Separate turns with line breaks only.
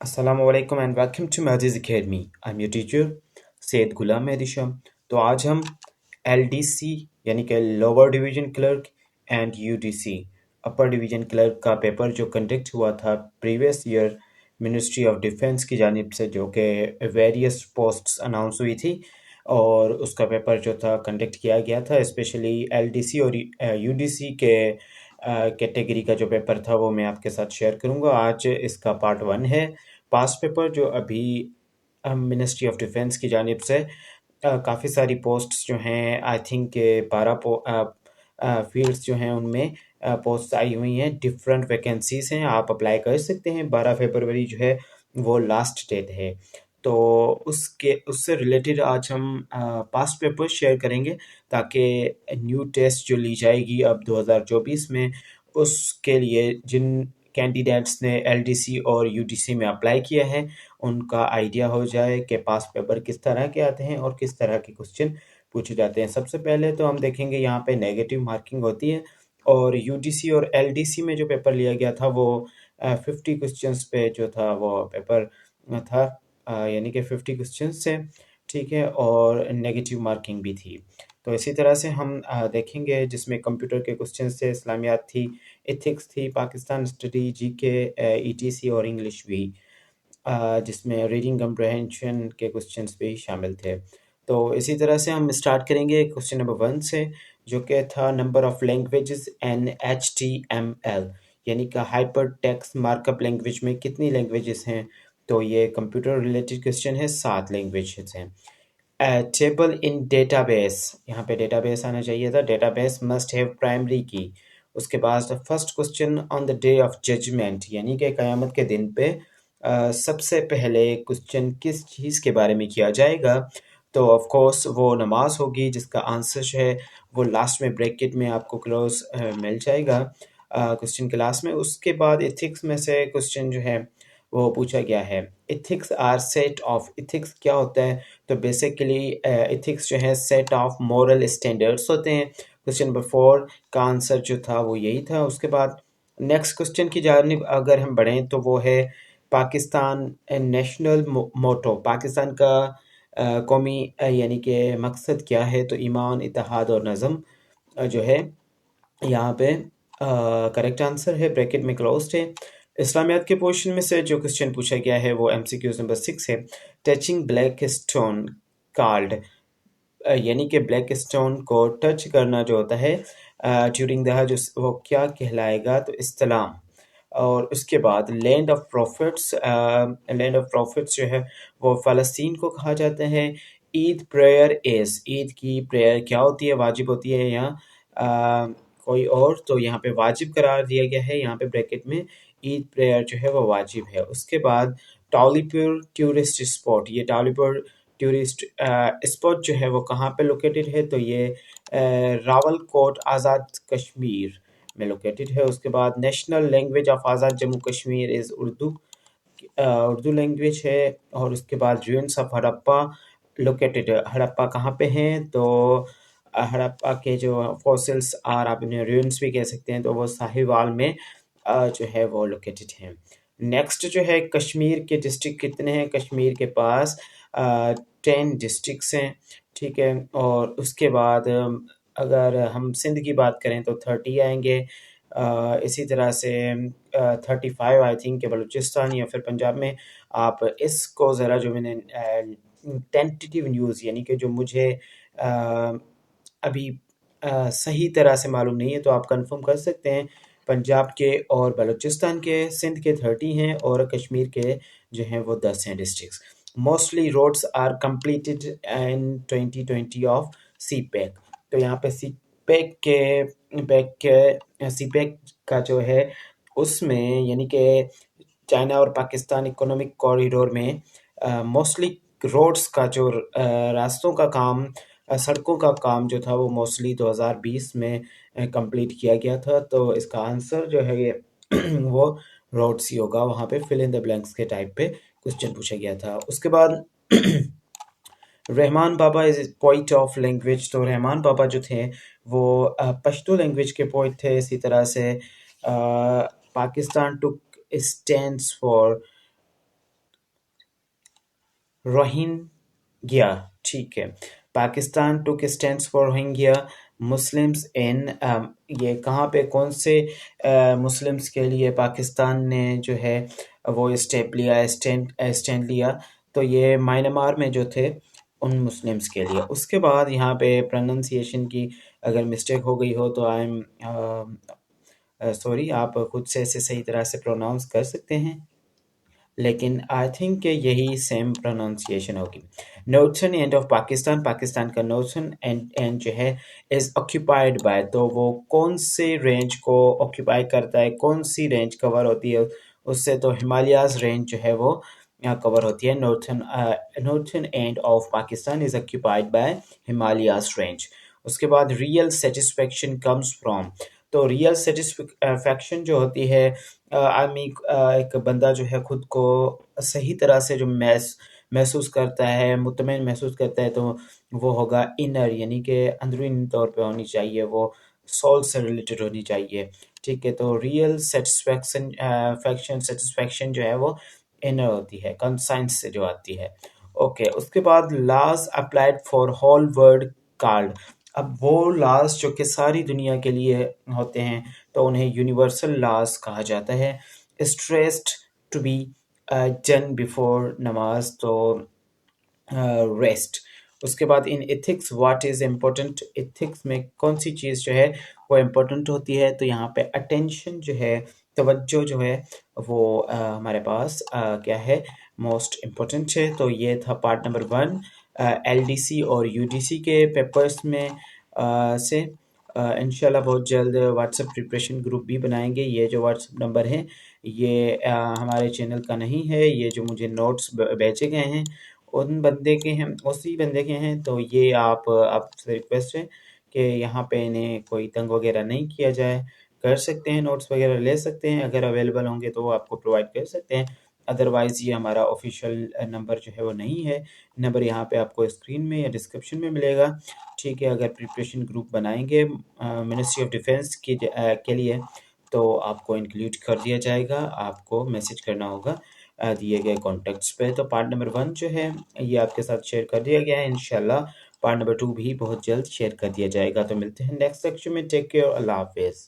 Assalamu alaikum and welcome to Maji's Academy. I'm your teacher Syed गुलाम मेहदी शाह। तो आज हम LDC यानी कि lower division clerk and UDC upper division clerk का paper जो कंडक्ट हुआ था previous year ministry of defence की जानिब से, जो कि वेरियस पोस्ट्स अनाउंस हुई थी, और उसका पेपर जो था कंडक्ट किया गया था। स्पेशली LDC और UDC के कैटेगरी का जो पेपर था वो मैं आपके साथ शेयर करूंगा। आज इसका पार्ट 1 है। पास्ट पेपर जो अभी मिनिस्ट्री ऑफ डिफेंस की जानिब से काफ़ी सारी पोस्ट्स जो हैं, आई थिंक 12 फील्ड्स जो हैं उनमें पोस्ट आई हुई हैं, डिफरेंट वैकेंसीज हैं, आप अप्लाई कर सकते हैं। 12 फरवरी जो है वो लास्ट डेट है। तो उससे रिलेटेड आज हम पास्ट पेपर शेयर करेंगे, ताकि न्यू टेस्ट जो ली जाएगी अब 2024 में, उसके लिए जिन कैंडिडेट्स ने LDC और UDC में अप्लाई किया है उनका आइडिया हो जाए कि पास्ट पेपर किस तरह के आते हैं और किस तरह के क्वेश्चन पूछे जाते हैं। सबसे पहले तो हम देखेंगे यहाँ पे नेगेटिव मार्किंग होती है, और UDC और LDC में जो पेपर लिया गया था वो 50 क्वेश्चंस पे जो था वो पेपर था, यानी कि 50 क्वेश्चंस से, ठीक है, और नेगेटिव मार्किंग भी थी। तो इसी तरह से हम देखेंगे जिसमें कंप्यूटर के क्वेश्चन थे, इस्लामियात थी, एथिक्स थी, पाकिस्तान स्टडी, GK, ETC और इंग्लिश भी, जिसमें रीडिंग कम्प्रहेंशन के क्वेश्चंस भी शामिल थे। तो इसी तरह से हम स्टार्ट करेंगे क्वेश्चन नंबर 1 से, जो कि था number of languages in HTML, यानी कि हाइपर टेक्स्ट मार्कअप लैंग्वेज में कितनी लैंग्वेजेस हैं। तो ये कंप्यूटर रिलेटेड क्वेश्चन है, 7 लैंग्वेजेस हैं। टेबल इन डेटाबेस, यहाँ पे डेटाबेस आना चाहिए था। डेटाबेस मस्ट हैव प्राइमरी की। उसके बाद first question on the day of judgement, यानी कि क़यामत के दिन पे सबसे पहले क्वेश्चन किस चीज़ के बारे में किया जाएगा। तो ऑफ कोर्स वो नमाज होगी, जिसका आंसर जो है वो लास्ट में ब्रैकेट में आपको क्लोज मिल जाएगा क्वेश्चन के लास्ट में। उसके बाद एथिक्स में से क्वेश्चन जो है वो पूछा गया है। Ethics are set of, ethics क्या होता है? तो बेसिकली एथिक्स जो है सेट ऑफ मॉरल स्टैंडर्ड्स होते हैं। क्वेश्चन नंबर 4 का आंसर जो था वो यही था। उसके बाद नेक्स्ट क्वेश्चन की जानिब अगर हम बढ़ें तो वो है पाकिस्तान नेशनल मोटो, पाकिस्तान का कौमी यानी कि मकसद क्या है। तो ईमान, इत्तेहाद और नज़म जो है यहाँ पे करेक्ट आंसर है, ब्रैकेट में क्लोज्ड है। इस्लामियात के पोर्शन में से जो क्वेश्चन पूछा गया है वो MCQ नंबर 6 है। टचिंग ब्लैक स्टोन कार्ड, यानी कि ब्लैक स्टोन को टच करना जो होता है ड्यूरिंग द हज, वो क्या कहलाएगा? तो इस्लाम। और उसके बाद land of profits, land of profits जो है वो फ़लस्तीन को कहा जाता है। ईद प्रेयर इज़, ईद की प्रेयर क्या होती है? वाजिब होती है या कोई और? तो यहाँ पे वाजिब करार दिया गया है, यहाँ पे ब्रैकेट में ईद प्रेयर जो है वो वाजिब है। उसके बाद टालीपुर टूरिस्ट स्पॉट, ये टालीपुर टूरिस्ट स्पॉट जो है वो कहाँ पे लोकेटेड है? तो ये रावलकोट, आज़ाद कश्मीर में लोकेटेड है। उसके बाद national language of Azad Jammu Kashmir is Urdu, Urdu language है। और उसके बाद ruins of Harappa located, Harappa कहाँ पे हैं? तो हड़प्पा के जो फॉसिल्स, और आप इन्हें रूइंस भी कह सकते हैं, तो वो साहिवाल में जो है वो लोकेटेड हैं। नेक्स्ट जो है कश्मीर के डिस्ट्रिक्ट कितने हैं? कश्मीर के पास 10 डिस्ट्रिक्ट्स हैं, ठीक है। और उसके बाद अगर हम सिंध की बात करें तो 30 आएंगे। इसी तरह से 35 आई थिंक के बलूचिस्तान या फिर पंजाब में। आप इसको ज़रा, जो मैंने टेंटेटिव न्यूज़, यानी कि जो मुझे अभी सही तरह से मालूम नहीं है, तो आप कंफर्म कर सकते हैं। पंजाब के और बलूचिस्तान के, सिंध के 30 हैं, और कश्मीर के जो हैं वो 10 हैं districts. Mostly roads are completed in 2020 of CPEC। तो यहाँ पे CPEC का जो है उसमें, यानी कि चाइना और पाकिस्तान इकोनॉमिक कॉरिडोर में मोस्टली रोड्स का जो रास्तों का काम, सड़कों का काम जो था वो मोस्टली 2020 में कंप्लीट किया गया था। तो इसका आंसर जो है ये वो रोड्स ही होगा। वहाँ पे फिल इन द ब्लैंक्स के टाइप पे क्वेश्चन पूछा गया था। उसके बाद रहमान बाबा इज पोइट ऑफ लैंग्वेज। तो रहमान बाबा जो थे वो पश्तो लैंग्वेज के पोइट थे। इसी तरह से Pakistan took stands for Rohingya, ठीक है। Pakistan took stands for Rohingya Muslims in, ये कहाँ पे कौन से मुस्लिम्स के लिए पाकिस्तान ने जो है वो स्टेप लिया, स्टैंड लिया, तो ये म्यांमार में जो थे उन मुस्लिम्स के लिए। उसके बाद यहाँ पे प्रोनाउंसिएशन की अगर मिस्टेक हो गई हो तो आई एम सॉरी, आप खुद से इसे सही तरह से प्रोनाउंस कर सकते हैं, लेकिन आई थिंक कि यही सेम प्रोनाउंसिएशन होगी। Northern end of Pakistan, Pakistan का नॉर्थर्न एंड जो है इज ऑक्यूपाइड बाय, तो वो कौन से रेंज को ऑक्यूपाई करता है, कौन सी रेंज कवर होती है उससे, तो हिमालयाज रेंज जो है वो कवर होती है। Northern end of Pakistan is occupied by Himalayas range. उसके बाद रियल सेटिस्फेक्शन कम्स फ्रॉम, तो रियल सेटिस्फेक्शन जो होती है, आदमी एक बंदा जो है खुद को सही तरह से जो महसूस करता है, मुतमईन महसूस करता है, तो वो होगा इनर, यानी कि अंदरूनी तौर पे होनी चाहिए, वो सोल से रिलेटेड होनी चाहिए, ठीक है। तो रियल सेटिस्फैक्शन जो है वो इनर होती है, कॉन्साइंस से जो आती है। ओके, उसके बाद laws applied for whole world card, अब वो लॉज जो कि सारी दुनिया के लिए होते हैं तो उन्हें यूनिवर्सल लॉज कहा जाता है। Stressed to be done before नमाज, तो रेस्ट। उसके बाद in ethics what is important, ethics में कौन सी चीज़ जो है वो इम्पोर्टेंट होती है, तो यहाँ पे अटेंशन जो है, तवज्जो जो है वो हमारे पास क्या है, मोस्ट इम्पोर्टेंट है। तो ये था पार्ट नंबर 1 एलडीसी और यूडीसी के पेपर्स में से। इंशाल्लाह बहुत जल्द व्हाट्सएप प्रिपरेशन ग्रुप भी बनाएंगे। ये जो व्हाट्सएप नंबर है ये हमारे चैनल का नहीं है, ये जो मुझे नोट्स भेजे गए हैं उन बंदे के हैं, उसी बंदे के हैं। तो ये आप आपसे रिक्वेस्ट है कि यहाँ पे इन्हें कोई तंग वगैरह नहीं किया जाए, कर सकते हैं, नोट्स वगैरह ले सकते हैं, अगर अवेलेबल होंगे तो वो आपको प्रोवाइड कर सकते हैं। अदरवाइज़ ये हमारा ऑफिशियल नंबर जो है वो नहीं है। नंबर यहाँ पे आपको स्क्रीन में या डिस्क्रिप्शन में मिलेगा, ठीक है। अगर प्रिपरेशन ग्रुप बनाएंगे मिनिस्ट्री ऑफ डिफेंस के लिए तो आपको इंक्लूड कर दिया जाएगा, आपको मैसेज करना होगा दिए गए कॉन्टैक्ट्स पे। तो पार्ट नंबर 1 जो है ये आपके साथ शेयर कर दिया गया है, इंशाल्लाह पार्ट नंबर 2 भी बहुत जल्द शेयर कर दिया जाएगा। तो मिलते हैं नेक्स्ट सेक्शन में, टेक केयर, अल्लाह हाफिज़।